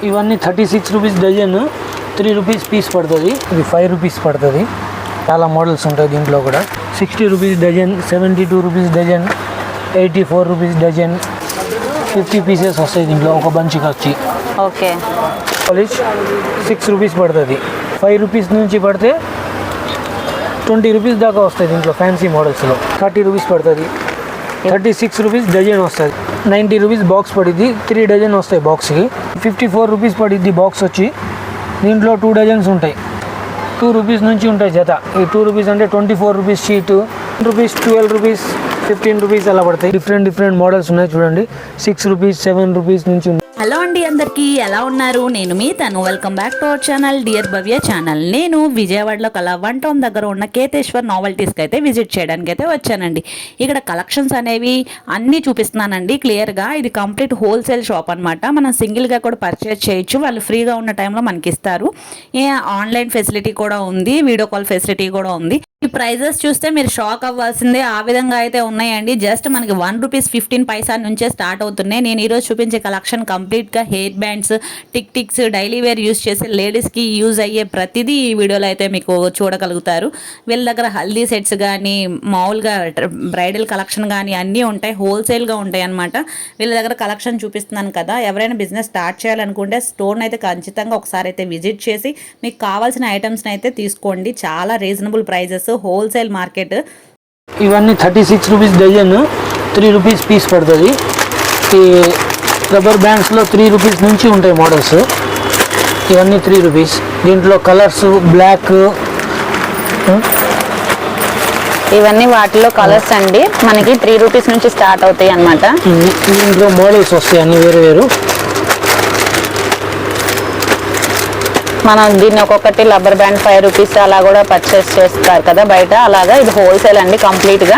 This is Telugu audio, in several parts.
ఇవన్నీ 36 రూపీస్ డజన్, 3 రూపీస్ పీస్ పడుతుంది. ఇది 5 రూపీస్ పడుతుంది. చాలా మోడల్స్ ఉంటాయి దీంట్లో కూడా. 60 rupees dozen, 72 rupees dozen, 84 rupees dozen, 50 pieces వస్తాయి దీంట్లో ఒక బంచ్కి వచ్చి. ఓకే. పాలిష్ 6 రూపీస్ పడుతుంది. 5 రూపీస్ నుంచి పడితే 20 రూపీస్ దాకా వస్తాయి దీంట్లో ఫ్యాన్సీ మోడల్స్లో. 30 రూపీస్ పడుతుంది. 36 రూపీస్ డజన్ వస్తుంది. 90 రూపీస్ బాక్స్ పడిద్ది. 3 డజన్ వస్తాయి బాక్స్కి. 54 రూపీస్ పడిద్ది బాక్స్ వచ్చి. దీంట్లో 2 డజన్స్ ఉంటాయి. 2 రూపీస్ నుంచి ఉంటాయి జత. ఈ 2 రూపీస్ అంటే 24 రూపీస్ షీటు, 12 రూపీస్, 15 రూపీస్ అలా పడతాయి. డిఫరెంట్ మోడల్స్ ఉన్నాయి చూడండి. 6 రూపీస్, 7 రూపీస్ నుంచి. హలో అండి, అందరికీ ఎలా ఉన్నారు? నేను మీ తను. Welcome back to our channel dear Bhavya channel. నేను విజయవాడలో కల 1 టౌన్ దగ్గర ఉన్న కేతేశ్వర్ నావెల్టీస్కి అయితే విజిట్ చేయడానికి అయితే వచ్చానండి. ఇక్కడ కలెక్షన్స్ అనేవి అన్నీ చూపిస్తున్నానండి క్లియర్గా. ఇది కంప్లీట్ హోల్సేల్ షాప్ అనమాట. మనం సింగిల్గా కూడా పర్చేజ్ చేయొచ్చు. వాళ్ళు ఫ్రీగా ఉన్న టైంలో మనకి ఇస్తారు. ఆన్లైన్ ఫెసిలిటీ కూడా ఉంది, వీడియో కాల్ ఫెసిలిటీ కూడా ఉంది. ఈ ప్రైజెస్ చూస్తే మీరు షాక్ అవ్వాల్సిందే, ఆ విధంగా అయితే ఉన్నాయండి. జస్ట్ మనకి 1 రూపీస్ 15 పైసా నుంచే స్టార్ట్ అవుతున్నాయి. నేను ఈరోజు చూపించే కలెక్షన్ కంప్లీట్గా hair bands, ticks, daily wear use చేసే లేడీస్కి యూజ్ అయ్యే ప్రతిదీ ఈ వీడియోలో అయితే మీకు చూడగలుగుతారు. వీళ్ళ దగ్గర హల్దీ సెట్స్ కానీ, మామూలుగా బ్రైడల్ కలెక్షన్ కానీ అన్నీ ఉంటాయి. హోల్సేల్గా ఉంటాయి అన్నమాట. వీళ్ళ దగ్గర కలెక్షన్ చూపిస్తున్నాను కదా. ఎవరైనా బిజినెస్ స్టార్ట్ చేయాలనుకుంటే స్టోర్ని అయితే ఖచ్చితంగా ఒకసారి అయితే విజిట్ చేసి మీకు కావాల్సిన ఐటమ్స్ని అయితే తీసుకోండి. చాలా రీజనబుల్ ప్రైజెస్, హోల్సేల్ మార్కెట్. ఇవన్నీ 36 రూపీస్ డజన్, 3 రూపీస్ పీస్ పడుతుంది. ఈ రబ్బర్ బ్యాండ్స్లో 3 రూపీస్ నుంచి ఉంటాయి మోడల్స్. ఇవన్నీ 3 రూపీస్. దీంట్లో కలర్స్ బ్లాక్, ఇవన్నీ వాటిలో కలర్స్ అండి. మనకి 3 రూపీస్ నుంచి స్టార్ట్ అవుతాయి అన్నమాట. దీంట్లో మోడల్స్ వస్తాయి అన్ని వేరు. మనం దీన్ని ఒక్కొక్కటి రబ్బర్ బ్యాండ్ 5 రూపీస్ అలా కూడా పర్చేస్ చేస్తారు కదా బయట. అలాగా ఇది హోల్సేల్ అండి కంప్లీట్గా.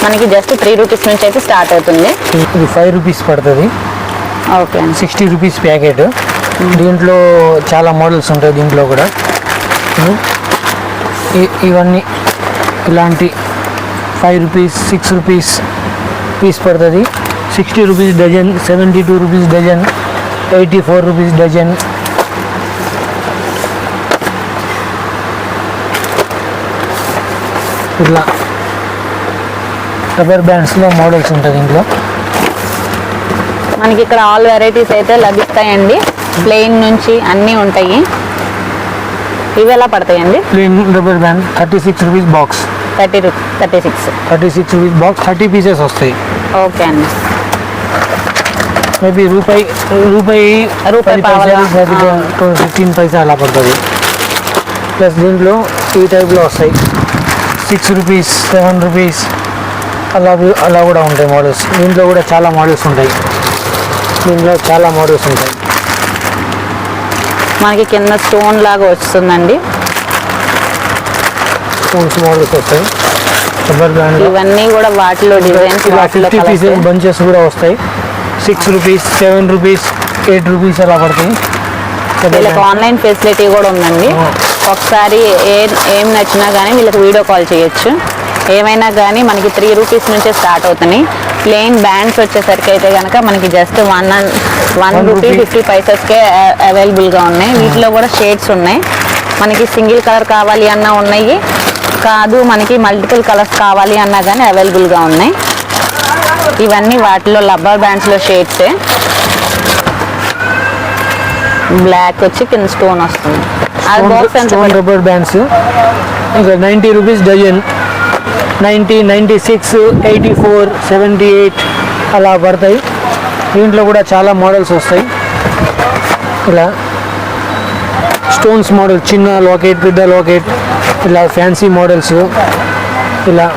మనకి జస్ట్ 3 రూపీస్ నుంచి అయితే స్టార్ట్ అవుతుంది. ఇది 5 రూపీస్ పడుతుంది. ఓకే. 60 rupees packet. దీంట్లో చాలా మోడల్స్ ఉంటాయి దీంట్లో కూడా. ఇవన్నీ ఇలాంటి 5 రూపీస్, 6 రూపీస్ పీస్ పడుతుంది. 60 rupees dozen, 72 rupees dozen, 84 rupees dozen. ఇట్లా రబ్బర్ బ్యాండ్స్లో మోడల్స్ ఉంటాయి దీంట్లో. మనకి ఇక్కడ ఆల్ వెరైటీస్ అయితే లభిస్తాయండి. ప్లెయిన్ నుంచి అన్నీ ఉంటాయి. ఇవి ఎలా పడతాయండి? Plain rubber band 36 rupees box. 36 rupees box, 30 pieces వస్తాయి. ఓకే అండి. మేబీ రూపాయి 15 పైసా అలా పడుతుంది. ప్లస్ దీంట్లో ఈ టైప్లో వస్తాయి 6 రూపీస్, 7 రూపీస్ అలా కూడా ఉంటాయి మోడల్స్. దీంట్లో కూడా చాలా మోడల్స్ ఉంటాయి. మనకి కింద స్టోన్ లాగా వస్తుందండి. స్టోన్స్ మోడల్స్ వస్తాయి. రబ్బర్ బ్యాండ్ ఇవన్నీ కూడా వాటిలో డిజైన్స్, 50 పీసెస్ బంచెస్ కూడా వస్తాయి. 6 రూపీస్, 7 రూపీస్, 8 రూపీస్ అలా పడతాయి. వీళ్ళకి ఆన్లైన్ ఫెసిలిటీ కూడా ఉందండి. ఒకసారి ఏం నచ్చినా కానీ వీళ్ళకి వీడియో కాల్ చేయొచ్చు. ఏమైనా కానీ మనకి 3 రూపీస్ నుంచే స్టార్ట్ అవుతున్నాయి. ప్లెయిన్ బ్యాండ్స్ వచ్చేసరికి అయితే కనుక మనకి జస్ట్ 1 రూపీ 50 పైసెస్కే అవైలబుల్గా ఉన్నాయి. వీటిలో కూడా షేడ్స్ ఉన్నాయి. మనకి సింగిల్ కలర్ కావాలి అన్నా ఉన్నాయి, కాదు మనకి మల్టిపుల్ కలర్స్ కావాలి అన్నా కానీ అవైలబుల్గా ఉన్నాయి. ఇవన్నీ వాటిలో రబ్బర్ బ్యాండ్స్లో షేడ్సే. బ్లాక్ వచ్చి కింద స్టోన్ వస్తుంది. స్టోన్ రబ్బర్ బ్యాండ్స్ ఇంకా 90 రూపీస్ డజన్. 90, 96, 84, 78 అలా పడతాయి. దీంట్లో కూడా చాలా మోడల్స్ వస్తాయి. ఇలా స్టోన్స్ మోడల్, చిన్న లాకెట్, పెద్ద లాకెట్, ఇలా ఫ్యాన్సీ మోడల్స్, ఇలా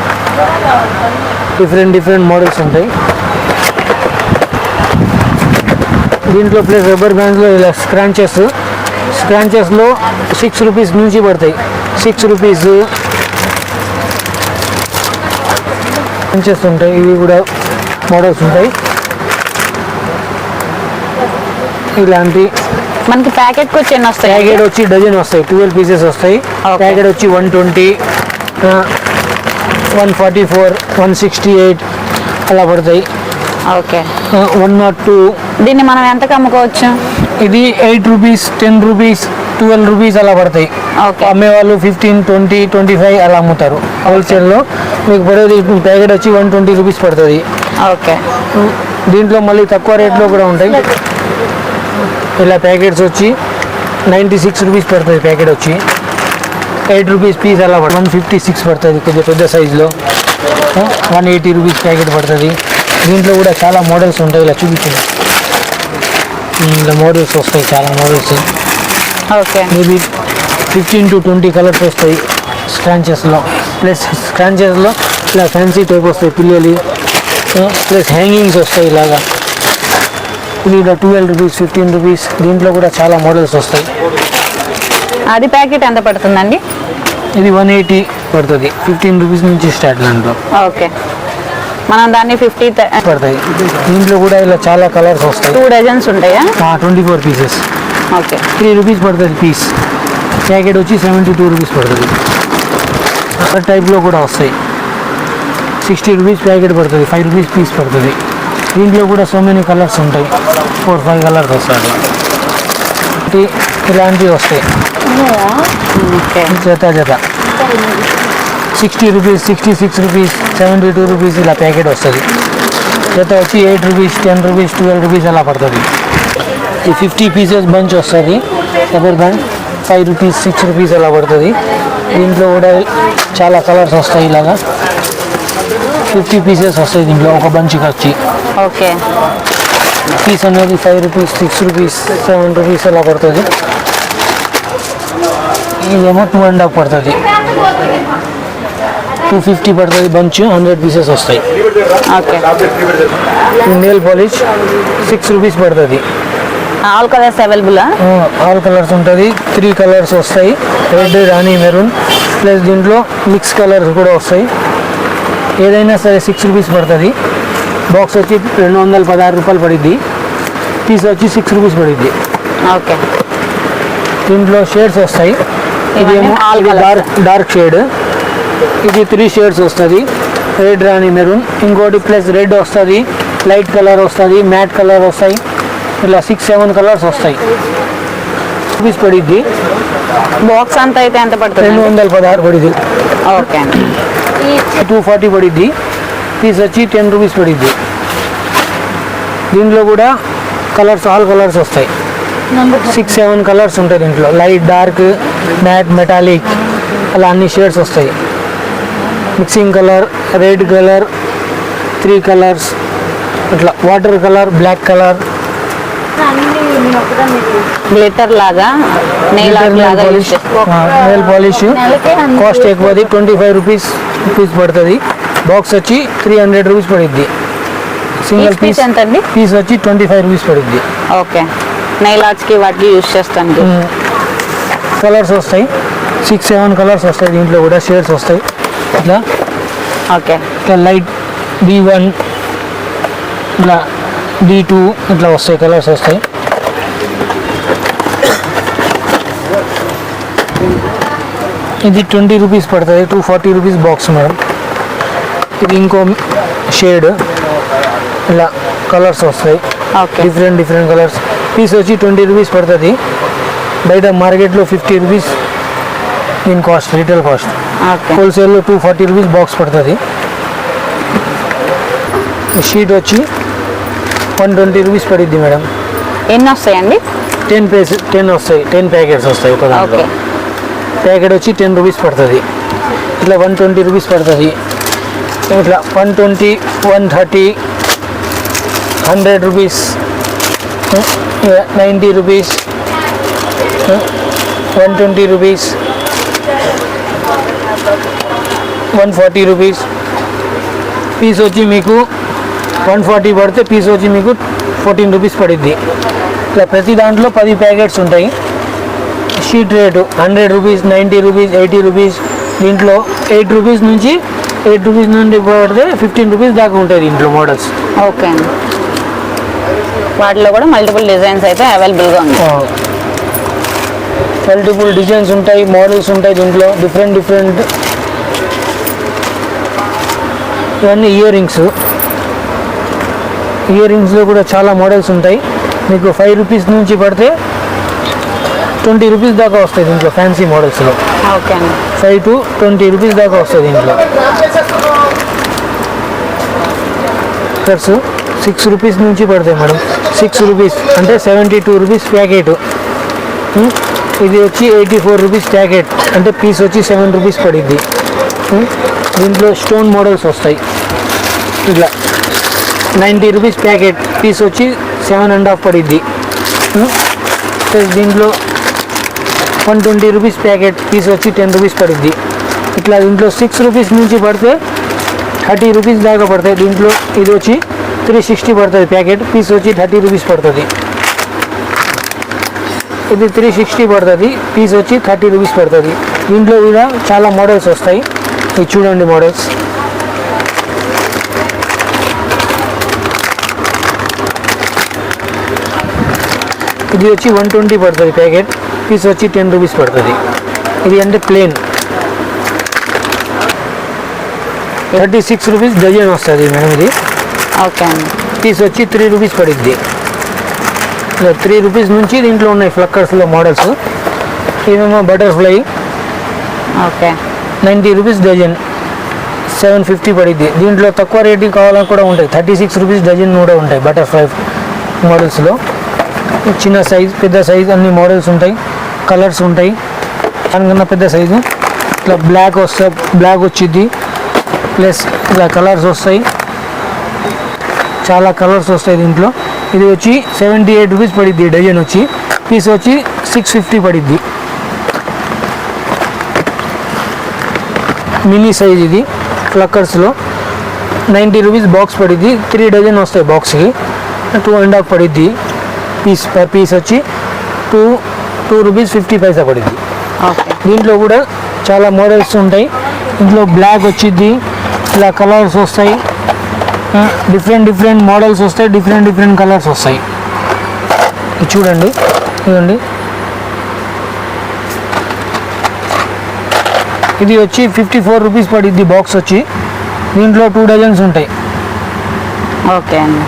డిఫరెంట్ మోడల్స్ ఉంటాయి దీంట్లో. ప్లస్ రబ్బర్ బ్యాండ్స్లో ఇలా స్క్రాంచెస్లో 6 రూపీస్ నుంచి పడతాయి. 6 రూపీస్ స్క్రాంచెస్ ఉంటాయి. ఇవి కూడా మోడల్స్ ఉంటాయి. ఇలాంటి మనకి ప్యాకెట్ వచ్చి ఎన్ని వస్తాయి? ప్యాకెట్ వచ్చి డజన్ వస్తాయి. 12 పీసెస్ వస్తాయి. ప్యాకెట్ వచ్చి 120, 144, 168 అలా పడతాయి. ఓకే. 102. దీన్ని మనం ఎంతకు అమ్ముకోవచ్చు? ఇది 8 రూపీస్, 10 రూపీస్, 12 రూపీస్ అలా పడతాయి. ఓకే. అమ్మే వాళ్ళు 15, 20, 25 అలా అమ్ముతారు. హోల్సేల్లో మీకు పడేది ప్యాకెట్ వచ్చి 120 రూపీస్ పడుతుంది. ఓకే. దీంట్లో మళ్ళీ తక్కువ రేట్లో కూడా ఉంటాయి. ఇలా ప్యాకెట్స్ వచ్చి 96 రూపీస్ పడుతుంది. ప్యాకెట్ వచ్చి 8 రూపీస్ పీస్ అలా పడుతుంది. 156 పడుతుంది కొంచెం పెద్ద సైజులో. 180 రూపీస్ ప్యాకెట్ పడుతుంది. దీంట్లో కూడా చాలా మోడల్స్ ఉంటాయి. ఇలా చూపించింది, ఇలా మోడల్స్ వస్తాయి, చాలా models. Okay. Maybe 15 to 20 colours వస్తాయి స్క్రాంచెస్లో. ప్లస్ స్క్రాంచెస్లో ఇలా ఫ్యాన్సీ టైప్ వస్తాయి పిల్లలు. ప్లస్ హ్యాంగింగ్స్ వస్తాయి ఇలాగా. ఇది ఇలా 12 రూపీస్, 15 రూపీస్. దీంట్లో కూడా చాలా మోడల్స్ వస్తాయి. అది ప్యాకెట్ ఎంత పడుతుందండి? ఇది 180 పడుతుంది. 15 రూపీస్ నుంచి స్టార్ట్ దాంట్లో. ఓకే. మనం దాన్ని 50 పడతాయి. దీంట్లో కూడా ఇలా చాలా కలర్స్ వస్తాయి. 2 డజన్స్ ఉంటాయా? 24 పీసెస్. ఓకే. 3 రూపీస్ పడుతుంది పీస్. ప్యాకెట్ వచ్చి 72 రూపీస్ పడుతుంది. అక్కడ టైప్లో కూడా వస్తాయి. 60 రూపీస్ ప్యాకెట్ పడుతుంది. 5 రూపీస్ పీస్ పడుతుంది. దీంట్లో కూడా సో మెనీ కలర్స్ ఉంటాయి. 4-5 కలర్స్ వస్తాయి. ఇలాంటివి వస్తాయి ఓకే. జత జత. 60 రూపీస్, 66 రూపీస్, 72 రూపీస్ ఇలా ప్యాకెట్ వస్తుంది. జత వచ్చి 8 రూపీస్, 10 రూపీస్, 12 రూపీస్ అలా పడుతుంది. ఈ 50 పీసెస్ బంచ్ వస్తుంది. రబ్బర్ బ్యాండ్ 5 రూపీస్, 6 రూపీస్ అలా పడుతుంది. దీంట్లో కూడా చాలా కలర్స్ వస్తాయి. ఇలాగా 50 పీసెస్ వస్తాయి దీంట్లో ఒక బంచ్కి వచ్చి. ఓకే. పీస్ అనేది 5 రూపీస్, 6 రూపీస్, 7 రూపీస్ అలా పడుతుంది. ఇదేమో 2.5 పడుతుంది. 250 పడుతుంది బంచ్. 100 పీసెస్ వస్తాయి. ఓకే. నెయిల్ పాలిష్ 6 రూపీస్ పడుతుంది. All colours available? All colours ఉంటుంది. 3 కలర్స్ వస్తాయి, రెడ్, రాణి, మెరూన్. ప్లస్ దీంట్లో మిక్స్ కలర్స్ కూడా వస్తాయి. ఏదైనా సరే 6 రూపీస్ పడుతుంది. బాక్స్ వచ్చి 216 రూపాయలు పడుద్ది. పీస్ వచ్చి 6 రూపీస్ పడుద్ది. ఓకే. దీంట్లో షేడ్స్ వస్తాయి. ఇదేమో డార్క్ షేడ్. ఇది 3 షేడ్స్ వస్తుంది. రెడ్, రాణి, మెరూన్. ఇంకోటి ప్లస్ రెడ్ వస్తుంది, లైట్ కలర్ వస్తుంది, మ్యాట్ కలర్ వస్తాయి. ఇలా 6-7 కలర్స్ వస్తాయి. రూపీస్ పడిద్ది. బాక్స్ అంతా అయితే ఎంత పడుతుంది? 216 పడిద్ది. ఓకే. 240 పడిద్ది. పీస్ వచ్చి 10 రూపీస్ పడిద్ది. దీంట్లో కూడా కలర్స్, ఆల్ కలర్స్ వస్తాయి. 6-7 కలర్స్ ఉంటాయి దీంట్లో. లైట్, డార్క్, మ్యాట్, మెటాలిక్ అలా అన్ని షేడ్స్ వస్తాయి. Mixing colour, red colour, 3 colours ఇట్లా. Water colour, black colour. Glitter లాగా, నెయిల్ పాలిష్ కాస్ట్ ఎక్కువది. 25 రూపీస్ పీస్ పడుతుంది. బాక్స్ వచ్చి 300 రూపీస్ పడుద్ది. సింగిల్ పీస్ ఎంత అండి? పీస్ వచ్చి 25 రూపీస్ పడుద్ది. ఓకే. నెయిల్ ఆర్ట్స్కి వాటికి యూజ్ చేస్తాను. కలర్స్ వస్తాయి. 6-7 కలర్స్ వస్తాయి. దీంట్లో కూడా షేడ్స్ వస్తాయి. ఇట్లా ఓకే. ఇట్లా లైట్ B1, ఇట్లా B2 ఇట్లా వస్తాయి. కలర్స్ వస్తాయి. ఇది 20 రూపీస్ పడుతుంది. 240 రూపీస్ బాక్స్ మేడం. ఇది ఇంకో షేడ్. ఇలా కలర్స్ వస్తాయి. ఓకే. Different colours. పీస్ వచ్చి 20 రూపీస్ పడుతుంది. బయట మార్కెట్లో 50 రూపీస్ దీని కాస్ట్, రీటైల్ కాస్ట్. ఓకే. హోల్సేల్లో 240 రూపీస్ బాక్స్ పడుతుంది. షీట్ వచ్చి 120 రూపీస్ పడుద్ది మేడం. ఎన్ని వస్తాయండి? 10 వస్తాయి. 10 ప్యాకెట్స్ వస్తాయి ఒక దాంట్లో. ప్యాకెట్ వచ్చి 10 రూపీస్ పడుతుంది. ఇట్లా 120 రూపీస్ పడుతుంది. ఇట్లా 120, 130, 100 rupees, 90 rupees, 120 rupees, 140 rupees. Piece వచ్చి మీకు 140 పడితే పీస్ వచ్చి మీకు 14 రూపీస్ పడుద్ది. ఇట్లా ప్రతి దాంట్లో 10 ప్యాకెట్స్ ఉంటాయి. Sheet rate 100 rupees, 90 rupees, 80 rupees. దీంట్లో 8 రూపీస్ నుంచి పడితే 15 రూపీస్ దాకా ఉంటాయి దీంట్లో మోడల్స్. ఓకే అండి. వాటిలో కూడా మల్టిపుల్ డిజైన్స్ అయితే అవైలబుల్గా ఉన్నాయి. మల్టిపుల్ డిజైన్స్ ఉంటాయి, మోడల్స్ ఉంటాయి దీంట్లో. డిఫరెంట్ ఇవన్నీ ఇయర్ రింగ్స్లో కూడా చాలా మోడల్స్ ఉంటాయి. మీకు 5 రూపీస్ నుంచి పడితే 20 రూపీస్ దాకా వస్తాయి దీంట్లో ఫ్యాన్సీ మోడల్స్లో. ఓకే అండి. 5 to 20 రూపీస్ దాకా వస్తుంది దీంట్లో. స్టిక్కర్స్ 6 రూపీస్ నుంచి పడతాయి మేడం. 6 రూపీస్ అంటే 72 రూపీస్ ప్యాకెట్. ఇది వచ్చి 84 రూపీస్ ప్యాకెట్ అంటే పీస్ వచ్చి 7 రూపీస్ పడిద్ది. దీంట్లో స్టోన్ మోడల్స్ వస్తాయి ఇట్లా 90 రూపీస్ ప్యాకెట్ పీస్ వచ్చి 7.5 పడిద్ది. ప్లస్ దీంట్లో 120 రూపీస్ ప్యాకెట్ పీస్ వచ్చి 10 రూపీస్ పడిద్ది. ఇట్లా దీంట్లో 6 రూపీస్ నుంచి పడితే 30 రూపీస్ దాకా పడతాయి. దీంట్లో ఇది వచ్చి 360 పడుతుంది ప్యాకెట్ పీస్ వచ్చి 30 రూపీస్ పడుతుంది. ఇది 360 పడుతుంది పీస్ వచ్చి 30 రూపీస్ పడుతుంది. దీంట్లో కూడా చాలా మోడల్స్ వస్తాయి. ఇది చూడండి మోడల్స్. ఇది వచ్చి 120 పడుతుంది ప్యాకెట్ పీస్ వచ్చి 10 రూపీస్ పడుతుంది. ఇది అంటే ప్లేన్ 36 రూపీస్ డజన్ వస్తుంది మేడం. ఇది ఓకే అండి. పీస్ వచ్చి 3 రూపీస్ పడిద్ది. 3 రూపీస్ నుంచి దీంట్లో ఉన్నాయి ఫ్లక్కర్స్లో మోడల్స్. ఇవేమో బటర్ఫ్లై ఓకే 90 రూపీస్ డజన్ 750 పడిద్ది. దీంట్లో తక్కువ రేటింగ్ కావాలని కూడా ఉంటాయి. 36 రూపీస్ డజన్ కూడా ఉంటాయి బటర్ఫ్లై మోడల్స్లో. చిన్న సైజ్ పెద్ద సైజ్ అన్ని మోడల్స్ ఉంటాయి, కలర్స్ ఉంటాయి. దానికన్నా పెద్ద సైజు ఇట్లా బ్లాక్ వస్తాయి, బ్లాక్ వచ్చింది ప్లస్ ఇలా కలర్స్ వస్తాయి, చాలా కలర్స్ వస్తాయి దీంట్లో. ఇది వచ్చి 78 రూపీస్ పడిద్ది డజన్ వచ్చి. పీస్ వచ్చి 650 పడిద్ది. మినీ సైజ్ ఇది ఫ్లక్కర్స్లో 90 రూపీస్ బాక్స్ పడిద్ది. 3 డజన్ వస్తాయి బాక్స్కి 2.5 పడిద్ది. పీస్ పర్ పీస్ వచ్చి 2 రూపీస్ 50 పైసా పడిద్ది. ఓకే దీంట్లో కూడా చాలా మోడల్స్ ఉంటాయి. ఇంట్లో బ్లాక్ వచ్చిద్ది, ఇలా కలర్స్ వస్తాయి, డిఫరెంట్ మోడల్స్ వస్తాయి, డిఫరెంట్ కలర్స్ వస్తాయి. ఇది చూడండి, ఇదండి. ఇది వచ్చి 54 రూపీస్ పడిద్ది బాక్స్ వచ్చి. దీంట్లో 2 డజన్స్ ఉంటాయి. ఓకే అండి.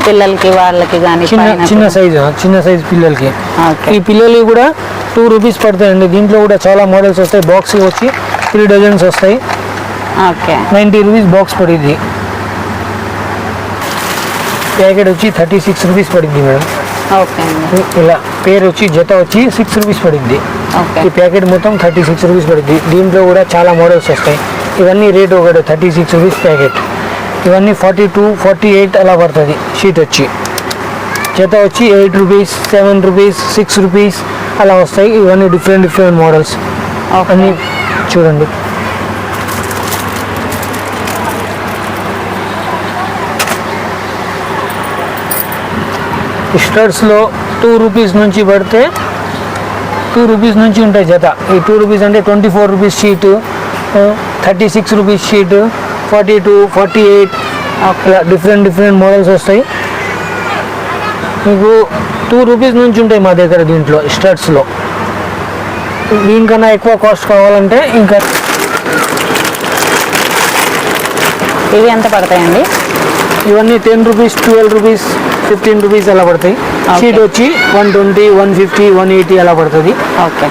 పిల్లలకి వాళ్ళకి కానీ చిన్న సైజ్ పిల్లలకి. ఓకే ఈ పిల్లలకి కూడా 2 రూపీస్ పడతాయండి. దీంట్లో కూడా చాలా మోడల్స్ వస్తాయి. బాక్స్ వచ్చి 3 డజన్స్ వస్తాయి. ఓకే 90 రూపీస్ బాక్స్ పడిద్ది. ప్యాకెట్ వచ్చి 36 రూపీస్ పడిద్ది మేడం. ఓకే అండి. ఇలా పేరు వచ్చి జత వచ్చి 6 రూపీస్ పడిద్ది. ఓకే ఈ ప్యాకెట్ మొత్తం 36 రూపీస్ పడిద్ది. దీంట్లో కూడా చాలా మోడల్స్ వస్తాయి. ఇవన్నీ రేట్ ఒకటి 36 రూపీస్ ప్యాకెట్. ఇవన్నీ 42, 48 అలా పడుతుంది షీట్ వచ్చి. జత వచ్చి 8 రూపీస్, 7 రూపీస్, 6 రూపీస్ అలా వస్తాయి. ఇవన్నీ డిఫరెంట్ మోడల్స్ అన్నీ చూడండి. స్టడ్స్లో 2 రూపీస్ నుంచి పడితే 2 రూపీస్ నుంచి ఉంటాయి జత. ఈ 2 రూపీస్ అంటే 24 రూపీస్ షీటు, 36 రూపీస్ షీటు, 42, 48 అలా డిఫరెంట్ మోడల్స్ వస్తాయి. మీకు 2 రూపీస్ నుంచి ఉంటాయి మా దగ్గర దీంట్లో స్టడ్స్లో. దీనికన్నా ఎక్కువ కాస్ట్ కావాలంటే ఇంకా. ఇవి ఎంత పడతాయండి? ఇవన్నీ 10 రూపీస్, 12 రూపీస్, 15 రూపీస్ అలా పడతాయి. షీట్ వచ్చి 120, 150, 180 అలా పడుతుంది. ఓకే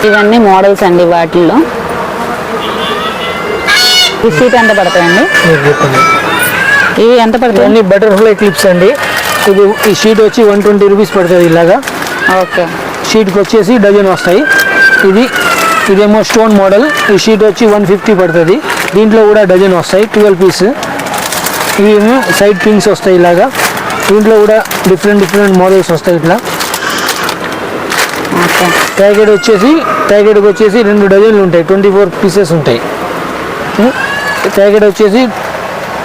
ఇవన్నీ మోడల్స్ అండి. వాటిల్లో ఈ షీట్ ఎంత పడతాయండి? ఇవి ఎంత పడతాయి? ఇవన్నీ బటర్ఫ్లై క్లిప్స్ అండి. ఈ షీట్ వచ్చి 120 రూపీస్ పడుతుంది ఇలాగా. ఓకే షీట్కి వచ్చేసి డజన్ వస్తాయి. ఇదేమో స్టోన్ మోడల్. ఈ షీట్ వచ్చి 150 పడుతుంది. దీంట్లో కూడా డజన్ వస్తాయి 12 పీస్. ఇవేమో సైడ్ పిన్స్ వస్తాయి ఇలాగా. దీంట్లో కూడా డిఫరెంట్ మోడల్స్ వస్తాయి ఇట్లా. ఓకే ప్యాకెట్కి వచ్చేసి 2 డజన్లు ఉంటాయి, 24 పీసెస్ ఉంటాయి. ప్యాకెట్ వచ్చేసి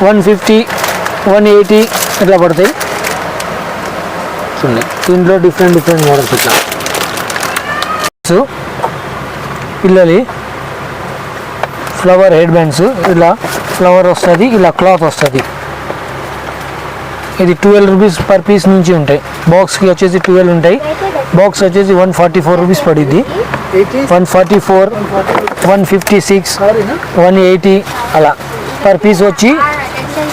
150, 180 ఇట్లా పడతాయి. చూడండి దీంట్లో డిఫరెంట్ మోడల్స్ ఇట్లా. పిల్లలి ఫ్లవర్ హెడ్ బ్యాండ్స్, ఇలా ఫ్లవర్ వస్తుంది, ఇలా క్లాత్ వస్తుంది. ఇది 12 రూపీస్ పర్ పీస్ నుంచి ఉంటాయి. బాక్స్కి వచ్చేసి 12 ఉంటాయి. బాక్స్ వచ్చేసి 144 రూపీస్ పడిద్ది. 144, 156, 180 అలా పర్ పీస్ వచ్చి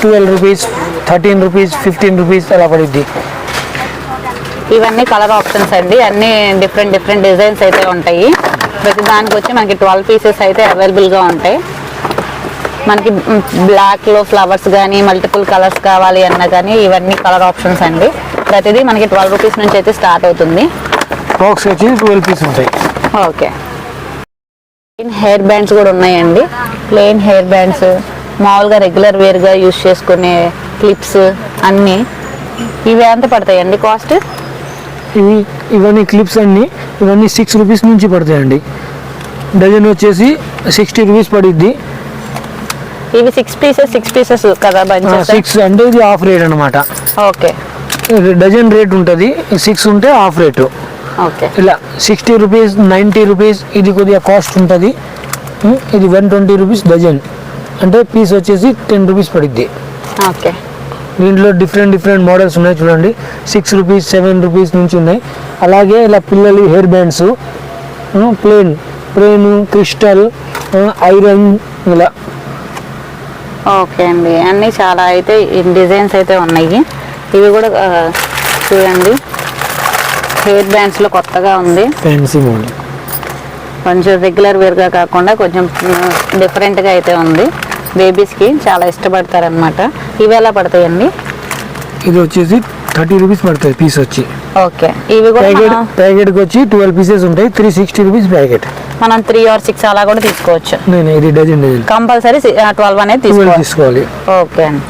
12 రూపీస్, 13 రూపీస్ 15 రూపీస్ అలా పడుద్ది. ఇవన్నీ కలర్ ఆప్షన్స్ అండి, అన్ని డిఫరెంట్ డిఫరెంట్ డిజైన్స్ అయితే ఉంటాయి. ప్రతి దానికి వచ్చి మనకి 12 పీసెస్ అయితే అవైలబుల్గా ఉంటాయి. మనకి బ్లాక్లో ఫ్లవర్స్ కానీ మల్టిపుల్ కలర్స్ కావాలి అన్నా కానీ ఇవన్నీ కలర్ ఆప్షన్స్ అండి. ప్రతిదీ మనకి 12 రూపీస్ నుంచి అయితే స్టార్ట్ అవుతుంది. బాక్స్ వచ్చి 12 పీస్ ఉంటాయి. ఓకే, హెయిర్ బ్యాండ్స్ కూడా ఉన్నాయండి. ప్లెయిన్ హెయిర్ బ్యాండ్స్, మామూలుగా రెగ్యులర్ వేర్గా యూజ్ చేసుకునే క్లిప్స్ అన్నీ. ఇవి ఎంత పడతాయండి కాస్ట్? ఇవన్నీ క్లిప్స్ అన్ని ఇవన్నీ 6 రూపీస్ నుంచి పడతాయండి. డజన్ వచ్చేసి 60 రూపీస్ పడిద్ది. ఇవి 6 పీసెస్ కదా బంచెస్? 6 అంటే ఇది హాఫ్ రేట్ అనమాట. ఓకే, డజన్ రేట్ ఉంటుంది, 6 ఉంటే హాఫ్ రేటు. ఓకే, ఇలా 60 రూపీస్ 90 రూపీస్ ఇది కొద్దిగా కాస్ట్ ఉంటుంది. ఇది 120 రూపీస్ డజన్, అంటే పీస్ వచ్చేసి 10 రూపీస్ పడిద్ది. ఓకే, దీంట్లో డిఫరెంట్ మోడల్స్ ఉన్నాయి చూడండి. 6 రూపీస్ 7 రూపీస్ నుంచి ఉన్నాయి. అలాగే ఇలా పిల్లలు hair bands, plain crystal, iron ఇలా. ఓకే అండి, అన్నీ చాలా అయితే డిజైన్స్ అయితే ఉన్నాయి. ఇవి కూడా చూడండి, హెయిర్ బ్యాండ్స్లో కొత్తగా ఉంది, ఫ్యాన్సీ మోడల్. కొంచెం రెగ్యులర్ వేర్గా కాకుండా కొంచెం డిఫరెంట్గా అయితే ఉంది. బేబీస్కి చాలా ఇష్టపడతారనమాట. ఇవి ఎలా పడతాయండి? ఇది వచ్చేసి 30 రూపీస్ పడుతుంది పీస్ వచ్చి. ఓకే, ఇవి కూడా ప్యాకెట్కి వచ్చి 12 పీసెస్ ఉంటాయి. 360 రూపీస్ ప్యాకెట్. మనం 3 or 6 అలా కూడా తీసుకోవచ్చు. నేను ఇది డజన్ కంపల్సరీ 12 అనేది తీసుకోవాలి. తీసుకోవాలి. ఓకే అండి.